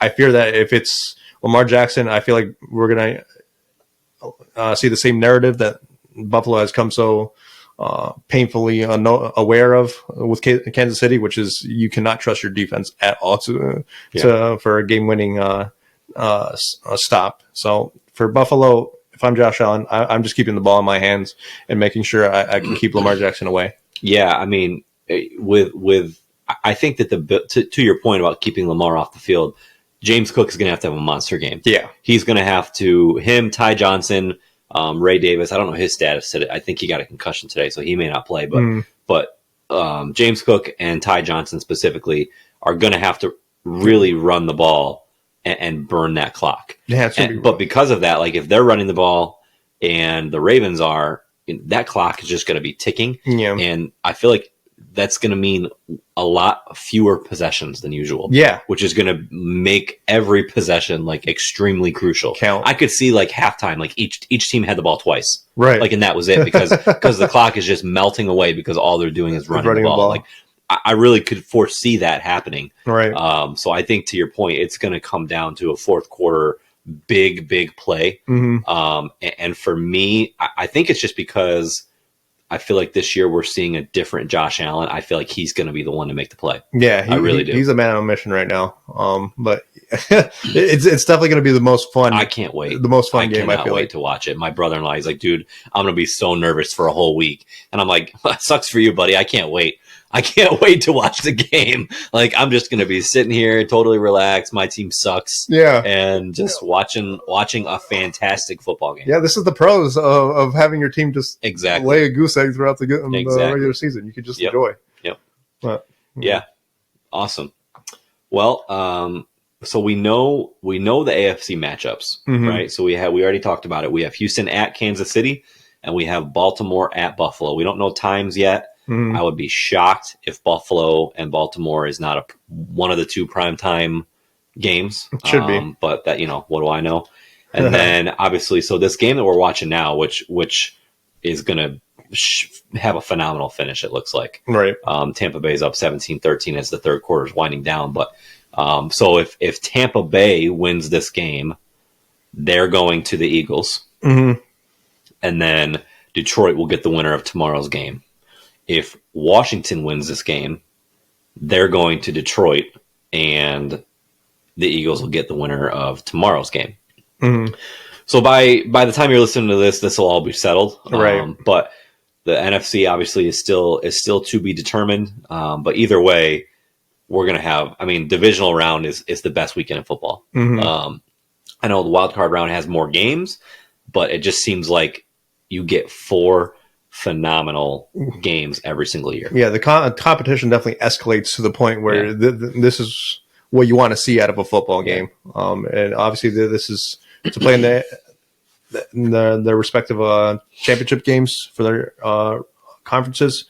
I fear that if it's Lamar Jackson, I feel like we're going to see the same narrative that Buffalo has come so painfully aware of with Kansas City, which is you cannot trust your defense at all for a game-winning stop. So for Buffalo, if I'm Josh Allen, I'm just keeping the ball in my hands and making sure I can keep Lamar Jackson away. Yeah, I mean, I think that to your point about keeping Lamar off the field, James Cook is going to have a monster game. Yeah, he's going to have to Ty Johnson. Ray Davis, I don't know his status today. I think he got a concussion today, so he may not play. But James Cook and Ty Johnson specifically are going to have to really run the ball and burn that clock. Yeah, but because of that, like if they're running the ball and the Ravens are, that clock is just going to be ticking. Yeah, and I feel like that's going to mean a lot fewer possessions than usual. Yeah. Which is going to make every possession like extremely crucial. Count. I could see like halftime, like each team had the ball twice. Right. Like, and that was it because the clock is just melting away because all they're doing is running the ball. Like I really could foresee that happening. Right. So I think to your point, it's going to come down to a fourth quarter big play. Mm-hmm. And for me, I think it's just because I feel like this year we're seeing a different Josh Allen. I feel like he's going to be the one to make the play. Yeah, I really do. He's a man on a mission right now. But it's definitely going to be the most fun. I can't wait. The most fun game. I cannot wait to watch it. My brother-in-law, he's like, dude, I'm going to be so nervous for a whole week. And I'm like, that sucks for you, buddy. I can't wait. I can't wait to watch the game. Like, I'm just going to be sitting here totally relaxed. My team sucks. Yeah. And just watching a fantastic football game. Yeah, this is the pros of having your team just lay a goose egg throughout the regular season. You could just enjoy. Yep. But, yeah. Awesome. Well, so we know the AFC matchups, right? So we already talked about it. We have Houston at Kansas City, and we have Baltimore at Buffalo. We don't know times yet. I would be shocked if Buffalo and Baltimore is not one of the two primetime games. It should be. But that, what do I know? And then obviously, so this game that we're watching now, which is going to have a phenomenal finish, it looks like. Right. Tampa Bay's up 17-13 as the third quarter is winding down. But so if Tampa Bay wins this game, they're going to the Eagles. Mm-hmm. And then Detroit will get the winner of tomorrow's game. If Washington wins this game, they're going to Detroit, and the Eagles will get the winner of tomorrow's game. Mm-hmm. So by the time you're listening to this will all be settled. Right. But the NFC obviously is still to be determined. But either way, we're going to have. I mean, divisional round is the best weekend in football. Mm-hmm. I know the wild card round has more games, but it just seems like you get 4 phenomenal games every single year. Yeah, the competition definitely escalates to the point where this is what you want to see out of a football game. And obviously, this is to play in their respective championship games for their conferences.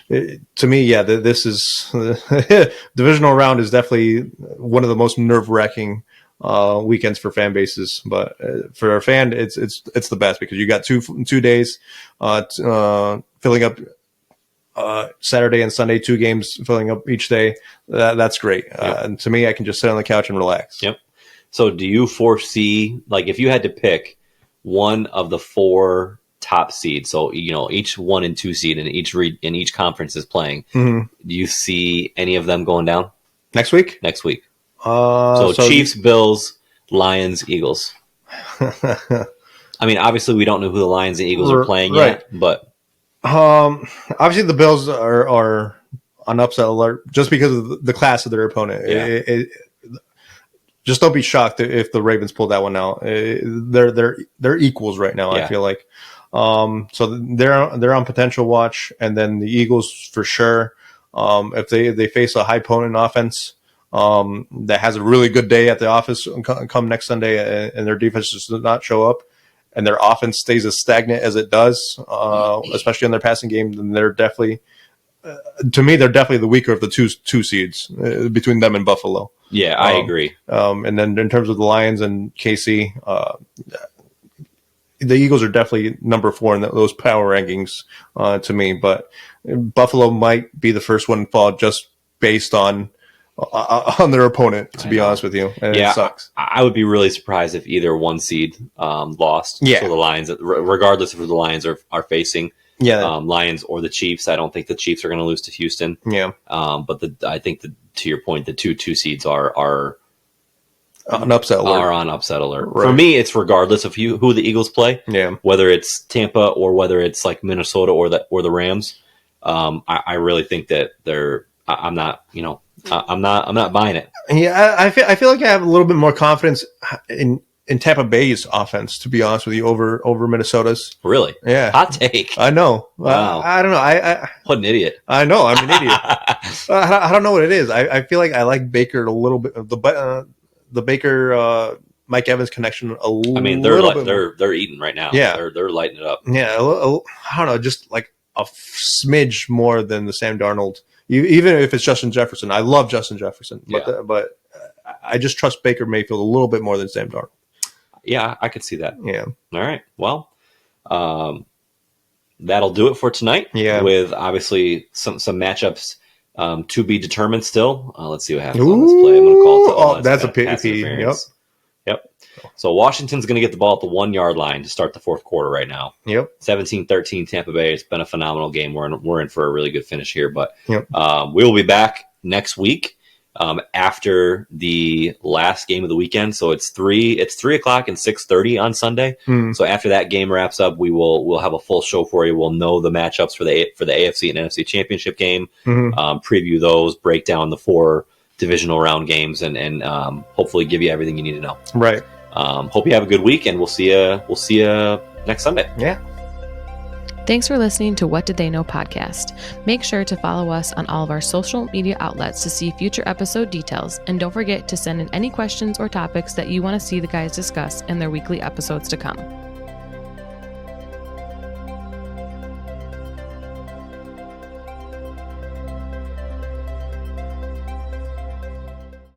To me, this is divisional round is definitely one of the most nerve-wracking weekends for fan bases, but for a fan, it's the best because you got two days filling up Saturday and Sunday, 2 games filling up each day. That's great. And to me, I can just sit on the couch and relax. Yep. So do you foresee, like, if you had to pick one of the 4 top seed. So each 1 and 2 seed in each conference is playing. Do you see any of them going down next week? Next week. So Chiefs, Bills, Lions, Eagles. I mean, obviously, we don't know who the Lions and Eagles are playing yet, but obviously the Bills are on upset alert just because of the class of their opponent. Yeah. Just don't be shocked if the Ravens pull that one out. They're equals right now. Yeah. I feel like so they're on potential watch, and then the Eagles for sure. If they face a high potent offense that has a really good day at the office come next Sunday, and their defense does not show up, and their offense stays as stagnant as it does, especially in their passing game, then they're definitely, to me, they're definitely the weaker of the two seeds between them and Buffalo. Yeah, I agree. And then in terms of the Lions and KC, the Eagles are definitely number 4 in those power rankings to me, but Buffalo might be the first one to fall just based on their opponent, to be honest with you. And it sucks. I would be really surprised if either 1 seed lost. Yeah. So the Lions, regardless of who the Lions are facing, Lions or the Chiefs, I don't think the Chiefs are going to lose to Houston. Yeah. But I think to your point, the two seeds are on upset alert. Are on upset alert. Right. For me, it's regardless of who the Eagles play. Yeah. Whether it's Tampa or whether it's like Minnesota or the Rams. I really think that I'm not buying it. Yeah, I feel like I have a little bit more confidence in Tampa Bay's offense, to be honest with you, over Minnesota's. Really? Yeah. Hot take. I know. Wow. I don't know. What an idiot. I know. I'm an idiot. I don't know what it is. I feel like I like Baker a little bit. The Baker Mike Evans connection a little bit. I mean, they're eating right now. Yeah. They're lighting it up. Yeah. I don't know. Just like a smidge more than the Sam Darnold. Even if it's Justin Jefferson. I love Justin Jefferson. But I just trust Baker Mayfield a little bit more than Sam Darnold. Yeah, I could see that. Yeah. All right. Well, that'll do it for tonight. Yeah. With obviously some matchups to be determined still. Let's see what happens on this play. I'm going to call it. That's a pity. Yep. So Washington's going to get the ball at the 1 yard line to start the fourth quarter right now. Yep. 17-13 Tampa Bay. It's been a phenomenal game. We're in for a really good finish here, but we will be back next week. After the last game of the weekend. So it's 3 o'clock and 6:30 on Sunday. So after that game wraps up, we'll have a full show for you. We'll know the matchups for the AFC and NFC championship game, preview those, break down the 4 divisional round games, and hopefully give you everything you need to know. Right. Hope you have a good week, and we'll see you next Sunday. Yeah. Thanks for listening to What Did They Know podcast. Make sure to follow us on all of our social media outlets to see future episode details. And don't forget to send in any questions or topics that you want to see the guys discuss in their weekly episodes to come.